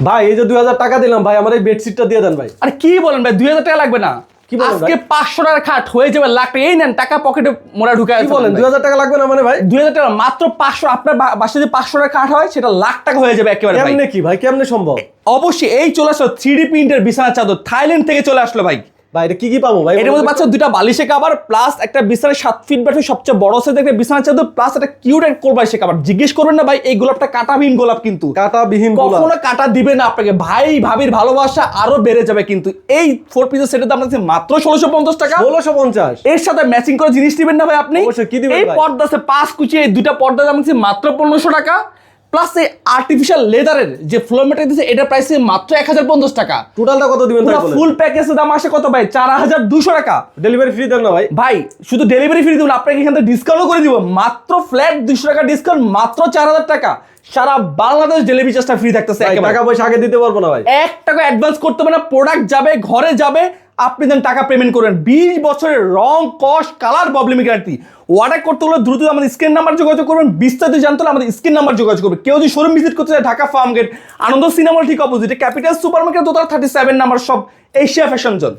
ভাই এই যে 2000 টাকা দিলাম ভাই, আমার এই বেডশিটটা দিয়ে দেন ভাই। আরে কি বলেন ভাই, 2000 টাকা লাগবে না। কি বলেন আজকে ভাই? 500 টাকার খাট হয়ে যাবে লাখ টাকা। এই নেন টাকা পকেটে মোড়া ঢুকায় কি বলেন 2000 টাকা লাগবে না মানে ভাই? 2000 টাকা মাত্র 500। আপনার বাসায় যদি 500 টাকা খাট হয় সেটা লাখ টাকা হয়ে যাবে একেবারে ভাই। কেমনে কি ভাই, কেমনে সম্ভব? অবশ্যই এই চলে আসলো 3D প্রিন্টের বিছানা চাদর, থাইল্যান্ড থেকে চলে আসলো ভাই। ভাই এটা কি পাবো ভাই? এটার মধ্যে পাচ্ছেন দুইটা বালিশে কভার প্লাস একটা বিছানার 7 ফিট ব্যাটারি সবচেয়ে বড় সাইজের একটা বিছানা চাদর প্লাস একটা কিউট একটা কোরবাইশে কভার। জিজ্ঞেস করবেন না ভাই, এই গোলাপটা কাঁটাবিহীন গোলাপ কিন্তু কাঁটাবিহীন গোলাপ। কখনো কাঁটা দিবে না আপনাকে। ভাই ভাবির ভালোবাসা আরো বেড়ে যাবে কিন্তু। এই 4 পিসের সেটের দাম আছে মাত্র 1650 টাকা। 1650। এর সাথে ম্যাচিং করে জিনিস নেবেন না ভাই আপনি? অবশ্যই, কি দিবেন এই ভাই? পর্দা আছে 5 কুচি, এই দুইটা পর্দার দাম আছে মাত্র 1500 টাকা। প্লাস এই আর্টিফিশিয়াল লেদারের যে ফ্লোর ম্যাট দিচ্ছে এটা প্রাইস মাত্র 1050 টাকা। টোটালটা কত দিবেন ভাই? ফুল প্যাকেজের দাম আসে কত ভাই? 4200 টাকা। ডেলিভারি ফ্রি দেন না ভাই? ভাই শুধু ডেলিভারি ফ্রি দিব না, আপনাকে এখান থেকে ডিসকাউন্টও করে দিব। মাত্র ফ্ল্যাট 200 টাকা ডিসকাউন্ট, মাত্র 4000 টাকা। সারা বাংলাদেশ ডেলিভারি চার্জটা ফ্রি থাকতেছে ভাই, একেবারে। টাকা পয়সা আগে দিতে পারবো না ভাই। 1 টাকা অ্যাডভান্স করতে হবে না, প্রোডাক্ট যাবে ঘরে যাবে, আপনি দেন টাকা পেমেন্ট করবেন। 20 বছরের রং কস কালার প্রবলেম গ্যারান্টি। অর্ডার করতে হলে দ্রুত আমাদের স্ক্রিন নাম্বার যোগাযোগ করবেন। বিস্তারিত জানতে হলে আমাদের স্ক্রিন নাম্বার যোগাযোগ করবেন। কেউ যদি শোরুম ভিজিট করতে চায়, ঢাকা ফার্ম গেট, আনন্দ সিনেমার ঠিক অপোজিটে, ক্যাপিটাল সুপার মার্কেট, দোতলা 37 নাম্বার, সব এশিয়া ফ্যাশন জোন।